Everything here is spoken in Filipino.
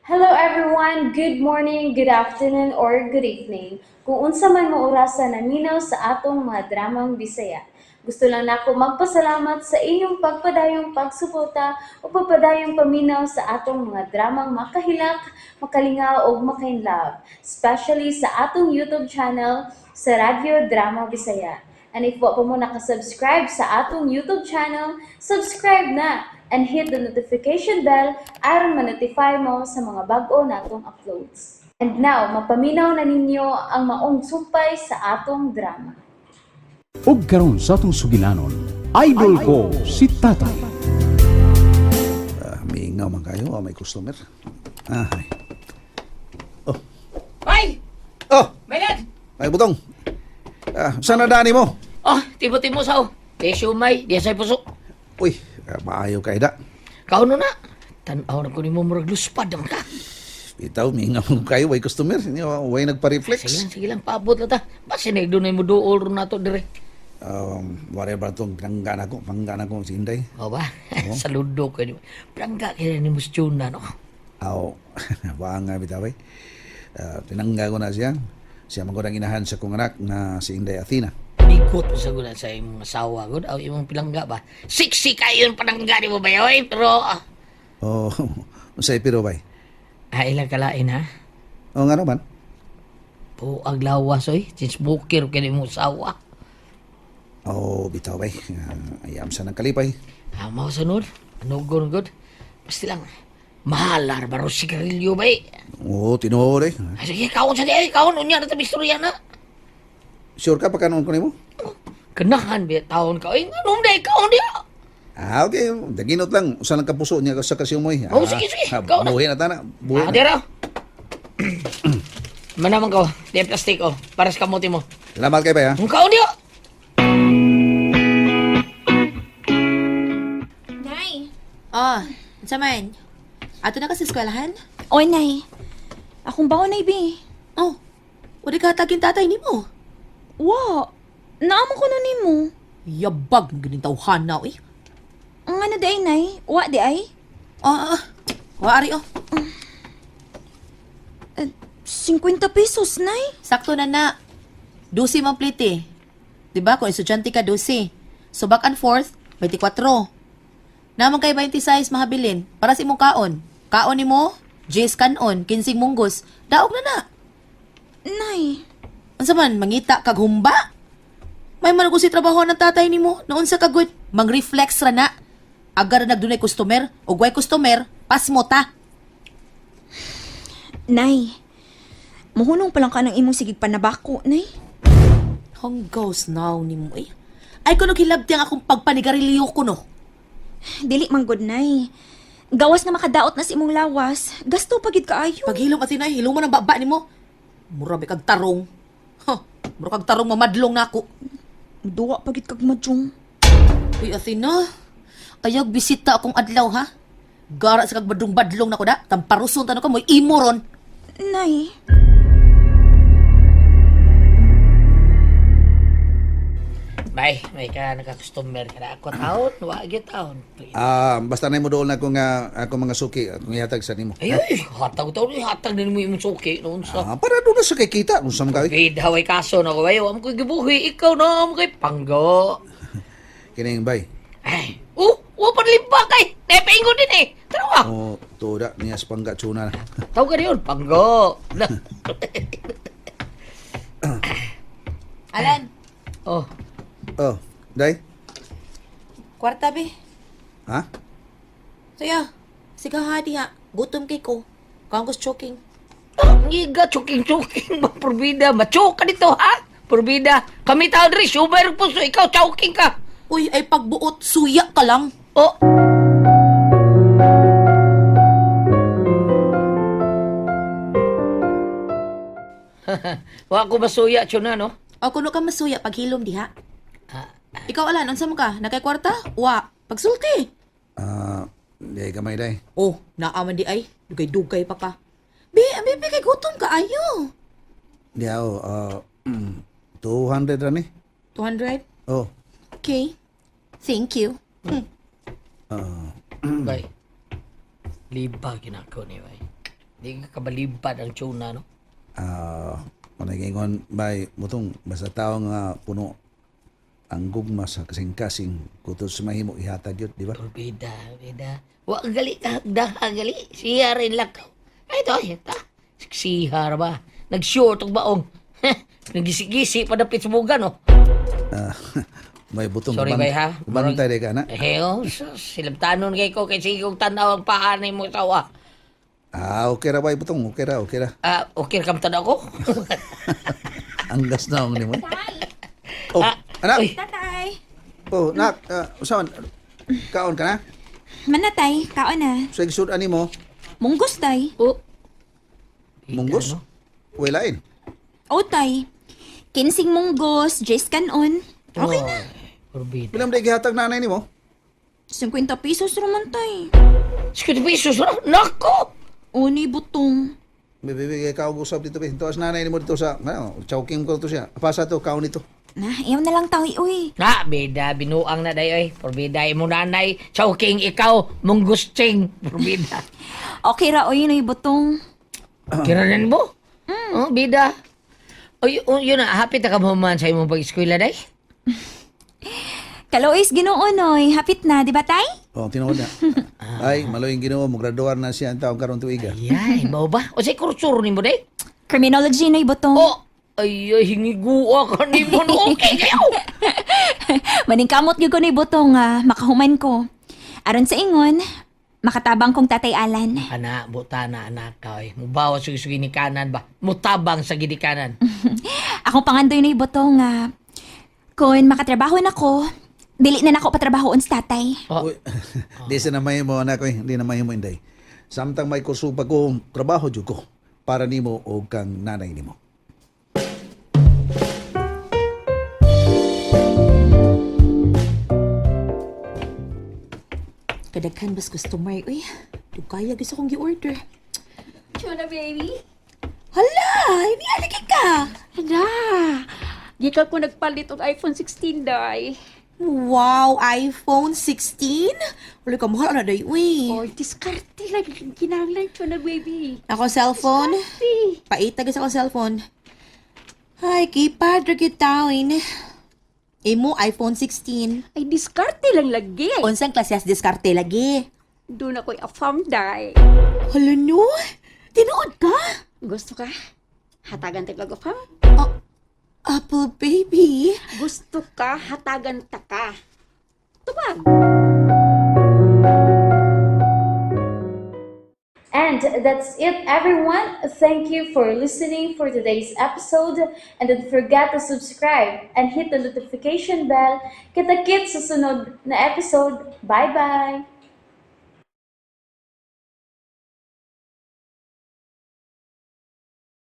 Hello everyone, good morning, good afternoon, or good evening. Kung unsa man mo orasan naminaw sa atong mga dramang Bisaya. Gusto lang nako magpasalamat sa inyong pagpadayong pagsuporta o pagpadayong paminaw sa atong mga dramang makahilak, makalingaw o makainlove, especially sa atong YouTube channel sa Radyo Drama Bisaya. And if wa pa mo nakasubscribe sa atong YouTube channel, subscribe na and hit the notification bell aron ma-notify mo sa mga bag-o natong uploads. And now, mapaminaw na ninyo ang maong sumpay sa atong drama. Ug karon sa atong sugilanon, idol ko si Tatay. Miingaw man kayo, may customer. Ay. Oh, Ay! oh, Bayan! may butong. Saan na dani mo? Oh, timo-timo sao. Di sumay, di say puso. Uy, maayo kay da. Kauno na. Tanaw na ko ni mo murag luspad naman ka. Bitaw, miingaw man kayo, may customer. Way nagpa-reflex. Sige lang, paabot na ta. Basta na doon mo dool ron na to dire. Whatever itong pinanggan ako si Inday. O ba? Saludo ko ni. Prangga kaya ni Mustuna, no? Aw, baka nga bitaw eh. Tinangga ko na siya. Siya magandang inahan sa kong anak na si Inday Athena. Bikot sa gula sa imong asawa, gud. Aw, imong pilangga ba? Siksi kayo yung panangga ni mo ba, oy? Pero, Oh, masay pero bay. ilang kalain, ha? O nga naman. Puag lawas, oy. Since bukir ka ni mong asawa. Oh, bitaw bay. Ayam sa nang kalipay. Mau sunod. Anugon, good. Basta lang. Mahalar, baro si Carillo, ba eh? Oo, tinuod eh. Ay, sige, kaon sa di ay, kaon. Unya na tabi istorya na. Sure ka pagkanoon ko nimo? Ganahan, biya taon ka. Ay, anong day, kaon diya. Okay. Daginot lang. Usa lang kapuso niya sa kasyomoy. Oh, sige. Ikaw na. Buhay na tana. Buhay na. Dira. Manaman ka, di plastic, oh. Para sa kamuti mo. Salamat kay bay ha. Ang kaon diya. Nay. Oh, sa man. Ato na ka sa eskwelahan? Oy, nay. Akong baon na ibi. Oh, wala ka taging tatay ni mo. Wa. Naamon ko na nimo. Yabag ng ganing tawhan na, eh. Ang ano di ay, nay? Wa di ay? Waari, oh. 50 pesos, nay. Sakto na. 12 man plate, eh. Diba, kung estudyante ka, 12. So, back and forth, 24. Naman kay 26 mahabilin para sa imong kaon. Kaon ni mo, J's kanon, 15 munggos. Daog na. Nay. Unsa man, mangita kag humba? May manugo si trabaho ng tatay ni mo, noon sa kagud, mag-reflex ra na. Agar na nagdunay customer, o way customer, pas mo ta. Nay. Muhunong pa lang ka ng imong sigig panabako, nay. Hanggaws now ni mo, eh. Ay, kuno hilabti ang akong pagpanigarilyo ko, no. Dili man good, nay. Gawas na makadaot na si imong lawas. Gasto pagid kaayo. Paghilom at inay, hilom mo ng baba ni mo. Mura may kag tarong. Mura kag tarong mamadlong na ako. Duwa pagid kag madyong. Uy, Athena, ayag bisita akong adlaw, ha? Gara sa kag badlong-badlong na ko da. Tamparuson tanong ka mo, imo ron. Nay. May ka naka-customer ka na. Ako taon, wagi taon. Basta na mo doon na ako mga suki. Kung ihatag sa nimo. Ay, hatag taon, hatag din mo yung suki noon sa... Para doon na sa kay kita. Kung saan ka. Okay, daway kaso na ko. Ayaw, am ko gibuhi. Ikaw na, am ko'y panggo. Kining bay. Ay, panlimpa kay. Nepaingo din eh. Tara ka. Oh, tuda niya sa pangga tsuna na. Tawag ka na yun, panggo. Alan, Oh, Oh, day. kwarta be. Ha? Saya, siga hadi ha. Gutom kay ko. Kangos choking. ngiga, choking-choking. Purbida, macho ka dito, ha? Purbida. Kami tao rin, sumer po. So, ikaw, choking ka. Uy, ay pagbuot, suya ka lang. Oh. Wa ko masuya, chuna, no? O kuno ka masuya paghilom diha. Ah, Ikaw Alan, unsa mo ka? Nakay kwarta? Wa, pagsulti. Day kamay day. Oh, naaman di ay. Dugay-dugay pa ka. Abi, kay gutom ka ayo. Di ako, 200 rani. 200? Oh, Okay. Thank you. bay. Liba ginako ni bay. Di ka kabalimpad ang tuna, no? Managingon bay mutong basta tao nga puno ang gugma sa kasing-kasing kutos sa mahimo ihatag yun, di ba? Porbida. Wa gali ka, hagda ka gali. Siya rin lang ka. Ay, ito, ta. Siksihar ba? Nag-short ang baong. Nagisi-gisi, padapit sa buga, no? May butong Sorry, bay, ha? Bantay de ka na. Silang tanon kay ko, kasi kong tanaw ang paanay mo tawa. Okay ra bay butong, okay ra. Okay, kam tanaw ko? Ang gas na ang nimo. Oh, anak. uy. Tatay. Oh, nak, usawan. Kaon ka na? Manatay, kaon na. So igsud ani mo, Munggos tay. Oh. munggos. Ika, no? Walain. O tay. Kinsing munggos, Jace kanon. Okay na. Porbida. Bilang day gihatag nanay nimo? 50 pesos raman tay. 50 pesos na? Nako! Uni butong. Bibigay ka og usab dito be. Tuwas nanay nimo dito sa, chowking ko to siya. Pasa to kaon nito. Na, iyaw na lang tawi, uy. Na, bida, binuang na dayoy. Porbida, mo nanay. Chowking ikaw, munggusting. Porbida. Okay ra, uy, na butong. Kiranan mo? Oh, bida. Yun na, hapit na ka mahuman sa imong pag-eskwela, day? Kalois ginoon, oy. Hapit na, di ba tay? Oh, tinuod na. Ay, maloying Ginoo mo graduar na siya ang taong karon tuiga. Ay, mao ba? O say kursuro ni mo, day? Criminology na butong. Oh, ay, hingigua ka ni mo. Okay kayo. Maningkamot gyud ko ni butong nga makahuman ko. Aron sa ingon, makatabang kong tatay Alan. Ana, buta na anak ka, eh. Mubawa sa ni kanan ba? Mutabang sa ginikanan. Akong pangandoy na butong nga kung makatrabaho na ko, dili na nako patrabahoon sa tatay. Oh, Uy, di sa namay mo anak ko, hindi namay mo inday. Samtang may kurso pa ko trabaho jud ko para nimo o kang nanay nimo. Kadaghan bas customer, uy. Dugaya gusto kong gi-order. Chuna baby. Hala, hindi alagi ka. Hala, di ka ko nagpalit og iPhone 16 day. Wow, iPhone 16? Wala ka mahal na day, uy. Or diskarte lang kinahanglan ko na baby. Ako cellphone. Di. Paitagis ako cellphone. Ay, kipad, ragit tawin. Imo, iPhone 16. Ay diskarte lang lagi. Unsang klases diskarte lagi? Doon ako'y afam day. Hala no? Tinuod ka? Gusto ka? Hatagan tayo afam? Apple baby. Gusto ka? Hatagan ta ka. Tubag. And that's it, everyone. Thank you for listening for today's episode. And don't forget to subscribe and hit the notification bell. Kita-kits sa sunod na episode. Bye-bye!